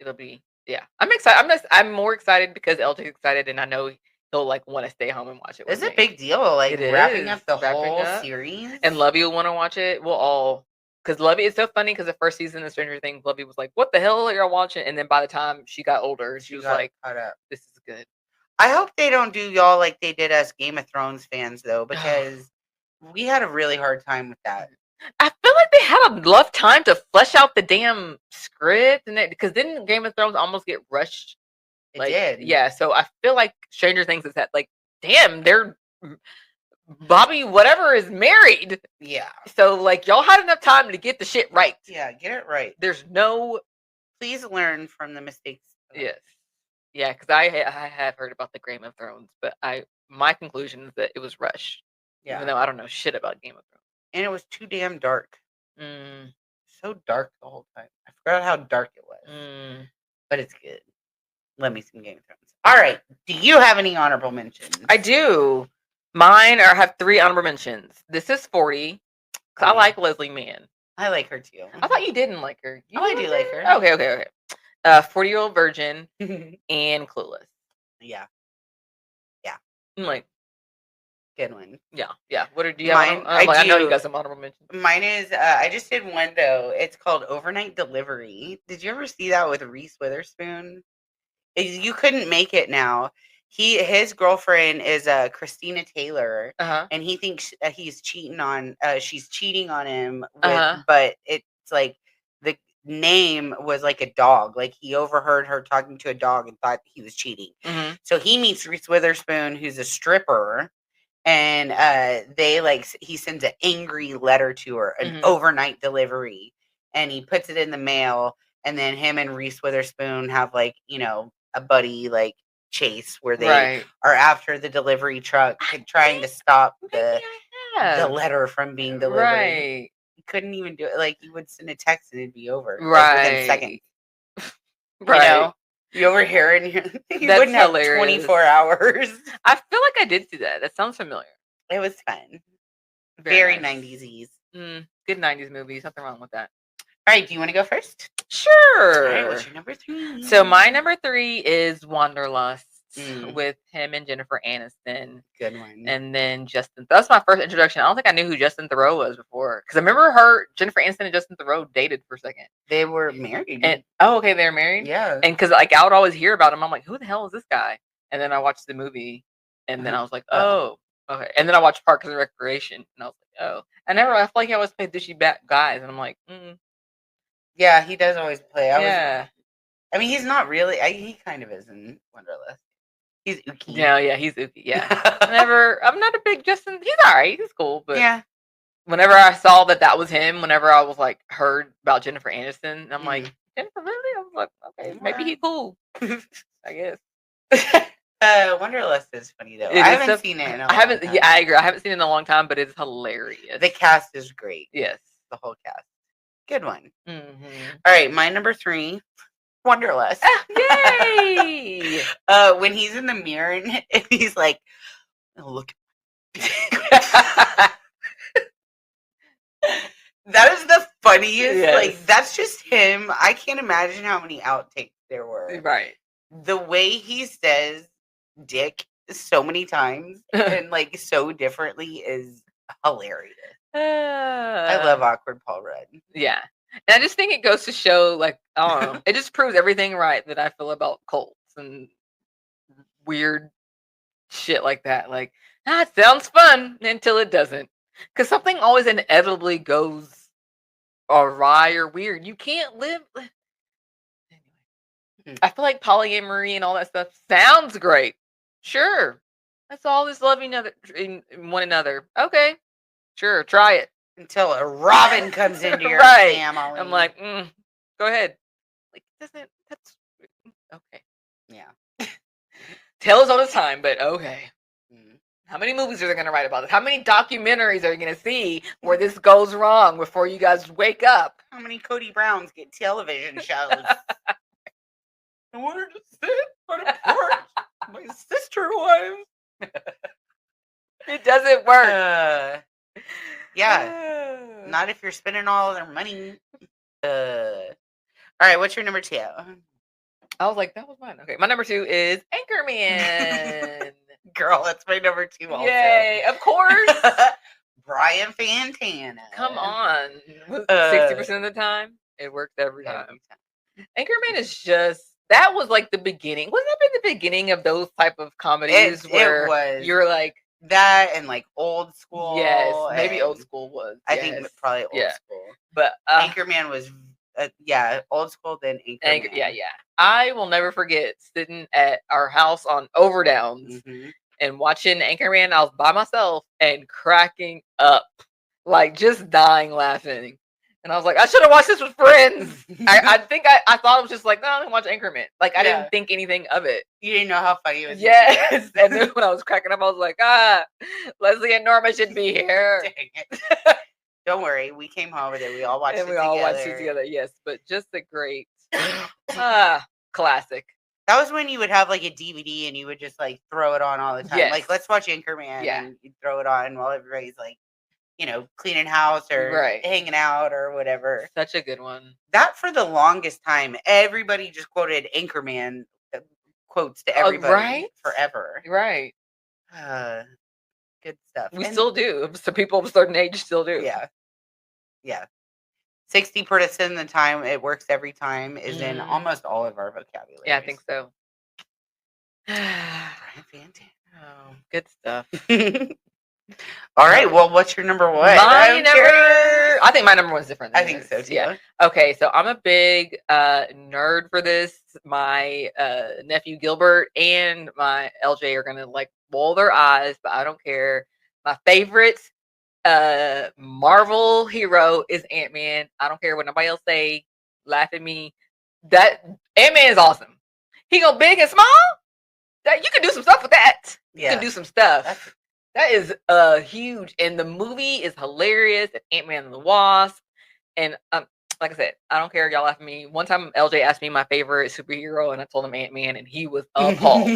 it'll be. Yeah, I'm excited. I'm more excited because LJ's excited, and I know he'll like want to stay home and watch it. It's a big deal, like wrapping up the whole series. And Lovey will want to watch it. We'll all. Because Lovey, it's so funny because the first season of Stranger Things, Lovey was like, what the hell are y'all watching? And then by the time she got older, she was like, caught up. This is good. I hope they don't do y'all like they did us Game of Thrones fans, though, because we had a really hard time with that. I feel like they had a rough time to flesh out the damn script. Because didn't Game of Thrones almost get rushed? It did. Yeah, so I feel like Stranger Things is that, like, damn, they're... Bobby whatever is married. Yeah. So like y'all had enough time to get the shit right. Yeah, get it right. There's no. Please learn from the mistakes. Yes. Yeah, because I have heard about the Game of Thrones, but my conclusion is that it was rushed. Yeah. Even though I don't know shit about Game of Thrones. And it was too damn dark. So dark the whole time. I forgot how dark it was. But it's good. Let me see Game of Thrones. All right. Do you have any honorable mentions? I do. Mine have 3 honorable mentions. This is 40. Because I like Leslie Mann. I like her too. I thought you didn't like her. I do like her. Okay. 40-Year-Old Virgin and Clueless. Yeah. I'm like, good one. Yeah. What do you have? I know you got some honorable mentions. Mine is, I just did one though. It's called Overnight Delivery. Did you ever see that with Reese Witherspoon? You couldn't make it now. His girlfriend is Christina Taylor, and he thinks he's cheating on. She's cheating on him, but it's like the name was like a dog. Like he overheard her talking to a dog and thought he was cheating. So he meets Reese Witherspoon, who's a stripper, and he sends an angry letter to her, an overnight delivery, and he puts it in the mail. And then him and Reese Witherspoon have like a buddy like chase where they are after the delivery truck trying to stop the letter from being delivered. Right. You couldn't even do it. Like you would send a text and it'd be over. Like, within seconds. Right. You over here and you wouldn't have 24 hours. I feel like I did see that. That sounds familiar. It was fun. Very nice. 90s-y. Good 90s movie. Nothing wrong with that. All right, do you want to go first? Sure. All right, what's your number 3? So my number 3 is Wanderlust with him and Jennifer Aniston. Good one. And then Justin. That's my first introduction. I don't think I knew who Justin Theroux was before. Because I remember Jennifer Aniston and Justin Theroux dated for a second. They were married. And okay, they're married? Yeah. And because like I would always hear about him. I'm like, who the hell is this guy? And then I watched the movie. And then I was like, oh. Okay. And then I watched Parks and Recreation. And I was like, oh. I feel like I always played douchey guys. And I'm like, Yeah, he does always play. Yeah. I mean, he's not really. He kind of is in Wonderless. He's Ookie. Yeah, he's Ookie. Yeah. I'm not a big Justin. He's all right. He's cool, but yeah. Whenever I saw that was him, whenever I was like heard about Jennifer Aniston, I'm like, Jennifer, really? I was like, okay, maybe he's cool. I guess. Wonderlust is funny though. I haven't seen it in a long time. Yeah, I agree. I haven't seen it in a long time, but it's hilarious. The cast is great. Yes. The whole cast. Good one. Mm-hmm. All right, my number 3, Wonderlust. Yay! When he's in the mirror and he's like, oh, look. That is the funniest. Yes. Like, that's just him. I can't imagine how many outtakes there were. Right. The way he says dick so many times and like so differently is hilarious. I love awkward Paul Rudd. Yeah. And I just think it goes to show, like, I don't know, it just proves everything right that I feel about cults and weird shit like that. Like, it sounds fun until it doesn't. Because something always inevitably goes awry or weird. You can't live. Anyway, I feel like polyamory and all that stuff sounds great. Sure. That's all this loving one another. Okay. Sure. Try it. Until a Robin comes into your right. family. I'm like, go ahead. Like, that's okay. Yeah. Tell us all the time, but okay. How many movies are they going to write about this? How many documentaries are you going to see where this goes wrong before you guys wake up? How many Cody Browns get television shows? I wanted to sit on a porch. My sister was. It doesn't work. Yeah. Not if you're spending all their money. All right, what's your number 2? I was like, that was mine. Okay, my number 2 is Anchorman. Girl, that's my number 2 also. Yay, of course. Brian Fantana. Come on. 60% of the time, it works every time. Anchorman is just, that was like the beginning. Wasn't that been the beginning of those type of comedies where it was. You're like, that and like Old School. Yes, maybe Old School was. I think probably Old School. But Anchorman was, Old School, then Anchorman. Yeah. I will never forget sitting at our house on Overdowns and watching Anchorman. I was by myself and cracking up, like just dying laughing. And I was like, I should have watched this with friends. I think I thought it was just like, no, I'm gonna watch Anchorman. Like, I didn't think anything of it. You didn't know how funny it was. Yes. And then when I was cracking up, I was like, Leslie and Norma should be here. Dang it. Don't worry. We came home with it. We all watched it together. all watched it together, yes. But just a great classic. That was when you would have like a DVD and you would just like throw it on all the time. Yes. Like, let's watch Anchorman. Yeah. And you'd throw it on while everybody's like, cleaning house or hanging out or whatever. Such a good one. That for the longest time, everybody just quoted Anchorman quotes to everybody forever. Right. Good stuff. We still do. So people of a certain age still do. Yeah. 60% of the time, it works every time, is in almost all of our vocabulary. Yeah, I think so. Brian Fantana. Oh, good stuff. All right. Well, what's your number 1? I think my number 1 is different. I think so too. Yeah. Okay. So I'm a big nerd for this. My nephew Gilbert and my LJ are gonna like roll their eyes, but I don't care. My favorite Marvel hero is Ant-Man. I don't care what nobody else say. Laugh at me. That Ant-Man is awesome. He go big and small. That you can do some stuff with that. You can do some stuff. That is huge, and the movie is hilarious. And Ant-Man and the Wasp, and like I said, I don't care. Y'all laugh at me. One time, LJ asked me my favorite superhero, and I told him Ant-Man, and he was appalled.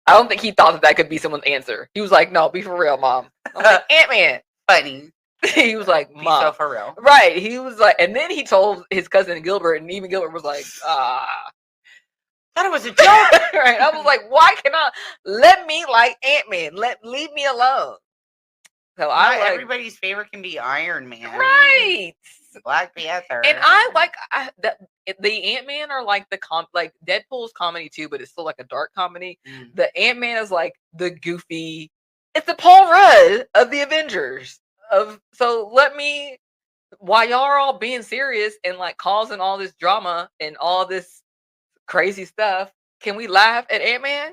I don't think he thought that could be someone's answer. He was like, "No, be for real, Mom." I'm like, Ant-Man, funny. He was like, "Mom, so for real." Right? He was like, and then he told his cousin Gilbert, and even Gilbert was like, thought it was a joke. Right. I was like, why cannot let me like Ant-Man? Leave me alone. So not everybody's favorite can be Iron Man. Right. Black Panther. And I like the Ant-Man are like like Deadpool's comedy too, but it's still like a dark comedy. The Ant-Man is like the goofy, it's the Paul Rudd of the Avengers. So let me While y'all are all being serious and like causing all this drama and all this crazy stuff, can we laugh at Ant-Man?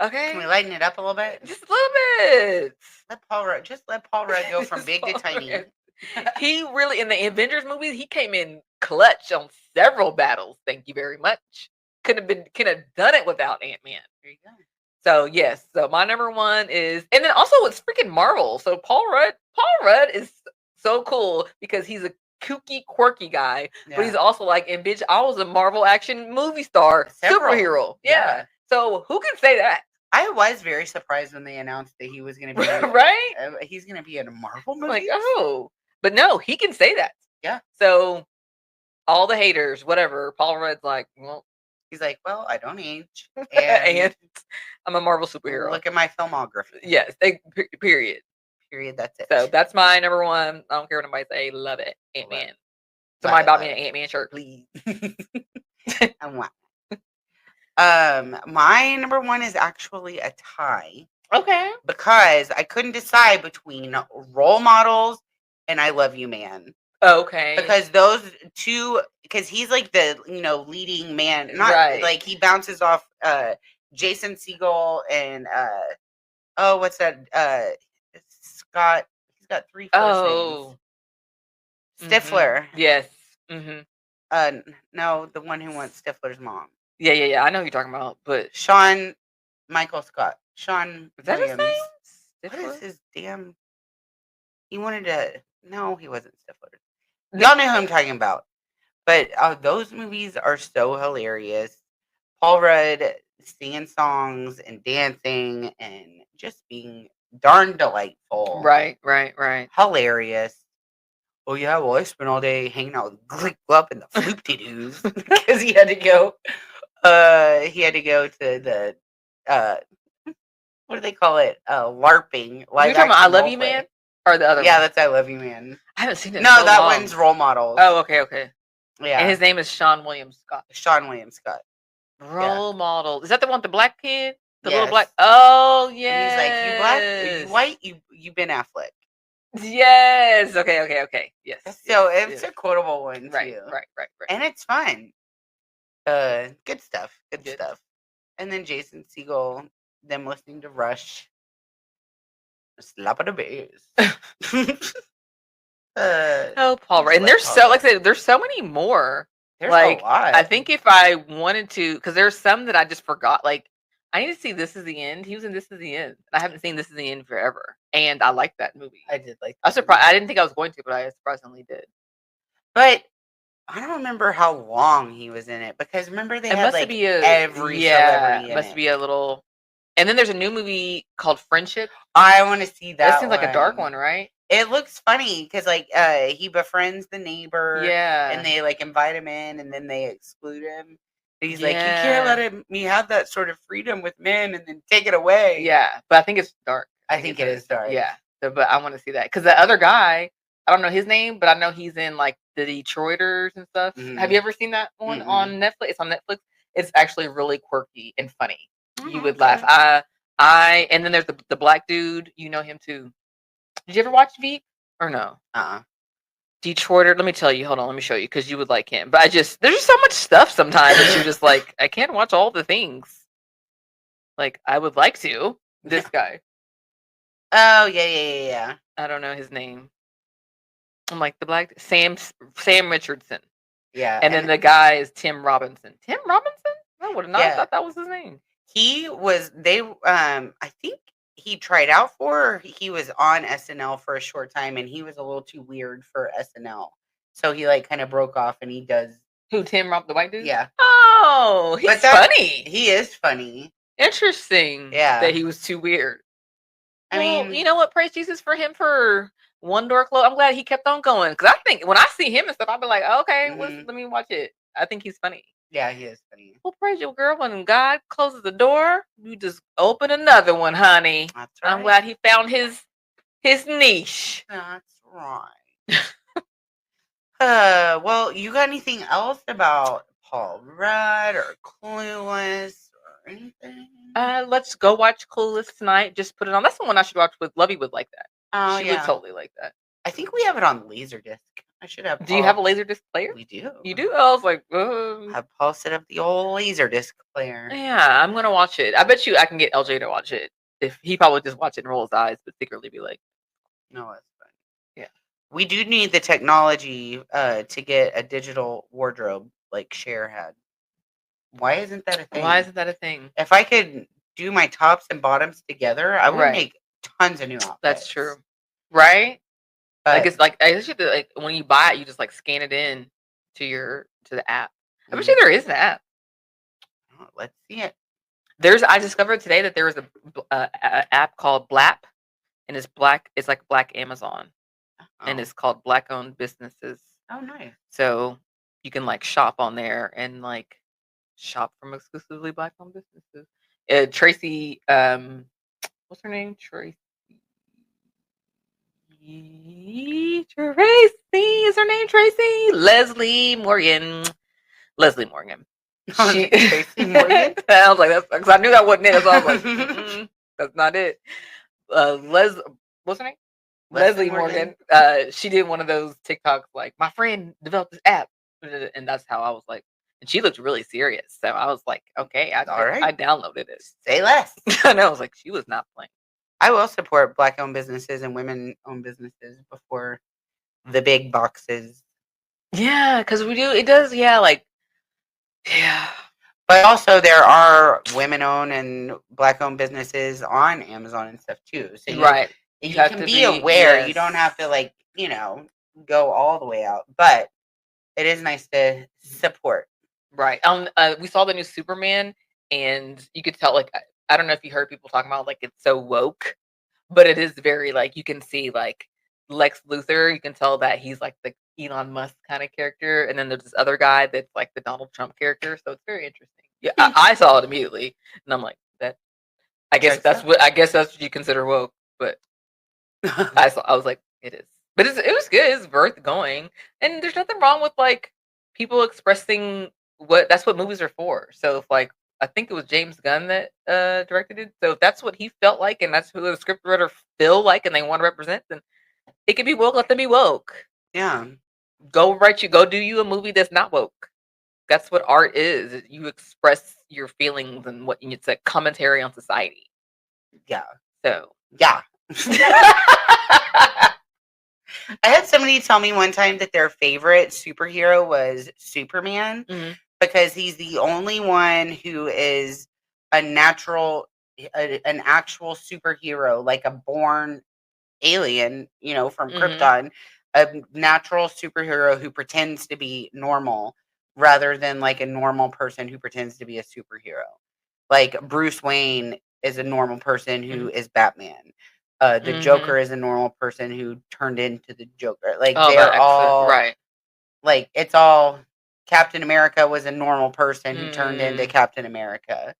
Okay. Can we lighten it up a little bit? Just a little bit. Let Paul Rudd go from big to tiny. He really, in the Avengers movies, he came in clutch on several battles. Thank you very much. Could have done it without Ant-Man. There you go. So yes, so my number one is, and then also it's freaking Marvel. So Paul Rudd is so cool because he's a kooky, quirky guy, but he's also like, and bitch, I was a Marvel action movie star, superhero. Yeah. So who can say that? I was very surprised when they announced that he was going to be right. He's going to be in a Marvel movie. Like, oh, but no, he can say that. Yeah. So all the haters, whatever. Paul Rudd's like, well, he's like, well, I don't age, and I'm a Marvel superhero. Look at my filmography. Yes. Period. That's it. So that's my number one. I don't care what anybody say. Love it. Ant-Man. Somebody bought me an Ant-Man shirt, please. I want. My number one is actually a tie. Okay. Because I couldn't decide between Role Models and I Love You Man. Okay. Because those two, because he's like the, leading man. Not like he bounces off Jason Segel and what's that? Scott. He's got 3 first names. Stifler. Mm-hmm. Yes. Mm-hmm. No, the one who wants Stifler's mom. Yeah. I know who you're talking about, but Sean Michael Scott. Sean is that Williams. His name? What is his damn? He wanted to. No, he wasn't Stifler. Y'all know who I'm talking about. But those movies are so hilarious. Paul Rudd singing songs and dancing and just being darn delightful. Right. Hilarious. Oh yeah, well I spent all day hanging out with Glick Glup and the Floop-de-doos because he had to go. He had to go to the what do they call it? LARPing. You're talking about I Love You Man? Or the other one? Yeah, that's I Love You Man. I haven't seen it. No, that one's Role Models. Oh, okay. Yeah. And his name is Sean William Scott. Role Model. Is that the one with the black kid? The little black. Oh, yeah. And he's like, you black? Are you white? You Ben Affleck. Yes. Okay. Yes. So it's a quotable one too. Right. And it's fun. Good stuff. And then Jason Segel, them listening to Rush. Slap of the bass. Paul Rudd. And there's so, like I said, there's so many more. There's a lot. I think if I wanted to, because there's some that I just forgot. Like, I need to see This Is the End. He was in This Is the End. I haven't seen This Is the End forever. And I like that movie. I did like that. I was surprised. I didn't think I was going to, but I surprisingly did. But I don't remember how long he was in it. Because remember they had like every celebrity in must be a little. And then there's a new movie called Friendship. I want to see that. That seems like a dark one, right? It looks funny because like he befriends the neighbor. Yeah. And they like invite him in and then they exclude him. And he's like, you can't let me have that sort of freedom with men and then take it away. Yeah. But I think it's dark. I think it is dark. Yeah. So, but I want to see that. Because the other guy, I don't know his name, but I know he's in like the Detroiters and stuff. Mm-hmm. Have you ever seen that one on Netflix? It's on Netflix. It's actually really quirky and funny. You would laugh. And then there's the black dude. You know him too. Did you ever watch Veep or no? Detroiter. Let me tell you. Hold on. Let me show you because you would like him. But there's just so much stuff sometimes that you're just like, I can't watch all the things. Like I would like to. This guy. Oh yeah. I don't know his name. I'm like the black Sam Richardson. Yeah. And then the guy is Tim Robinson. Tim Robinson? I would have not thought that was his name. He was. I think he tried out he was on SNL for a short time and he was a little too weird for SNL. So he like kind of broke off and he does. Who, Tim Rob, the white dude? Yeah. Oh, he's funny. He is funny. Interesting. Yeah. That he was too weird. I mean, you know what? Praise Jesus for him for One Door Closed. I'm glad he kept on going. Because I think when I see him and stuff, I'll be like, okay, let me watch it. I think he's funny. Yeah, he is funny. Well, praise your girl. When God closes the door, you just open another one, honey. That's right. I'm glad he found his niche. That's right. Well, you got anything else about Paul Rudd or Clueless or anything? Let's go watch Clueless tonight. Just put it on. That's the one I should watch with Lovey would like that. Oh, she would totally like that. I think we have it on Laserdisc. I should have. Do you have a Laserdisc player? We do. You do? I was like, have Paul set up the old Laserdisc player. Yeah, I'm gonna watch it. I bet you I can get LJ to watch it. If he probably just watch it and roll his eyes, but secretly be like, no, that's fine. Yeah. We do need the technology to get a digital wardrobe like Cher had. Why isn't that a thing? Why isn't that a thing? If I could do my tops and bottoms together, I would make tons of new outfits. That's true. Right? Like it's like I guess like when you buy it, you just like scan it in to the app. I bet you there is an app. Let's see it. I discovered today that there is a app called Blap, and it's black. It's like Black Amazon, and it's called Black Owned Businesses. Oh, nice. So you can like shop on there and like shop from exclusively Black owned businesses. Tracy, what's her name? Tracy is her name. Tracy Leslie Morgan. Tracy Morgan. I was like, that's because I knew that wasn't it. So I was like, that's not it. What's her name? Leslie Morgan. She did one of those TikToks like, my friend developed this app, and that's how I was like, and she looked really serious. So I was like, okay, I downloaded it. Say less. And I was like, she was not playing. I will support Black-owned businesses and women-owned businesses before the big boxes. Yeah, because we do. It does. Yeah, like, yeah. But also, there are women-owned and Black-owned businesses on Amazon and stuff too. So you can be aware. Yes. You don't have to like go all the way out, but it is nice to support. Right. We saw the new Superman, and you could tell like. I don't know if you heard people talking about like it's so woke, but it is very like you can see like Lex Luthor. You can tell that he's like the Elon Musk kind of character, and then there's this other guy that's like the Donald Trump character. So it's very interesting. Yeah, I saw it immediately, and I'm like that. I guess that's what you consider woke. But I was like, it is. But it was good. It's worth going, and there's nothing wrong with like people expressing that's what movies are for. So if like. I think it was James Gunn that directed it. So if that's what he felt like, and that's who the scriptwriter feel like, and they want to represent, then it can be woke. Let them be woke. Yeah. Go do you a movie that's not woke. That's what art is. You express your feelings and what it's a commentary on society. Yeah. So yeah. I had somebody tell me one time that their favorite superhero was Superman. Mm-hmm. Because he's the only one who is an actual superhero, like a born alien, from Krypton, a natural superhero who pretends to be normal rather than like a normal person who pretends to be a superhero. Like Bruce Wayne is a normal person who is Batman. The Joker is a normal person who turned into the Joker. Like they're all right. Like it's all. Captain America was a normal person who turned into Captain America.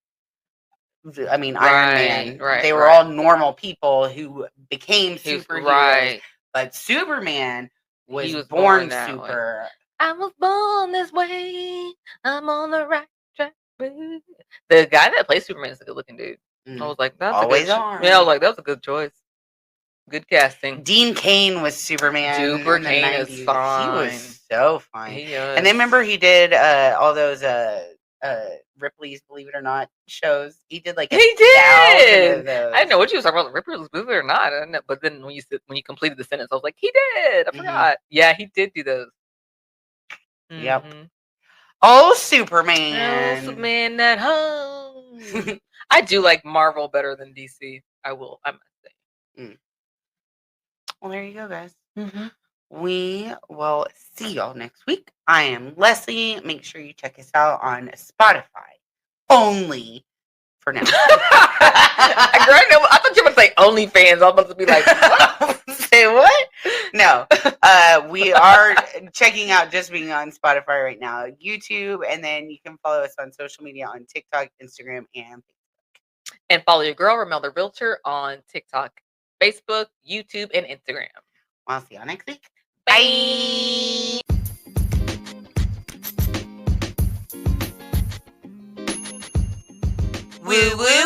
I mean, Iron Man. They were all normal people who became superheroes. Right. But Superman was born super. Way. I was born this way. I'm on the right track. The guy that plays Superman is a good looking dude. I was like, that's always on. Yeah, I was like, that was a good choice. Good casting. Dean Cain was Superman. Super Cain is fine. He was so fine. And then remember he did all those Ripley's Believe It or Not shows. He did like 1,000 of those. I didn't know what you was talking about, Ripley's Believe It or Not. I didn't know, but then when you completed the sentence, I was like, he did. I forgot. Yeah, he did do those. Yep. Oh, Superman. Oh, Superman at home. I do like Marvel better than DC. I must say. Well, there you go, guys. We will see y'all next week. I am Leslie. Make sure you check us out on Spotify. Only for now. I thought you were going to say OnlyFans. I was about to be like, what? Say what? No. We are checking out just being on Spotify right now. YouTube. And then you can follow us on social media on TikTok, Instagram, and Facebook. And follow your girl, Ramelle the Realtor, on TikTok, Facebook, YouTube, and Instagram. I'll see y'all next week. Bye. Woo woo.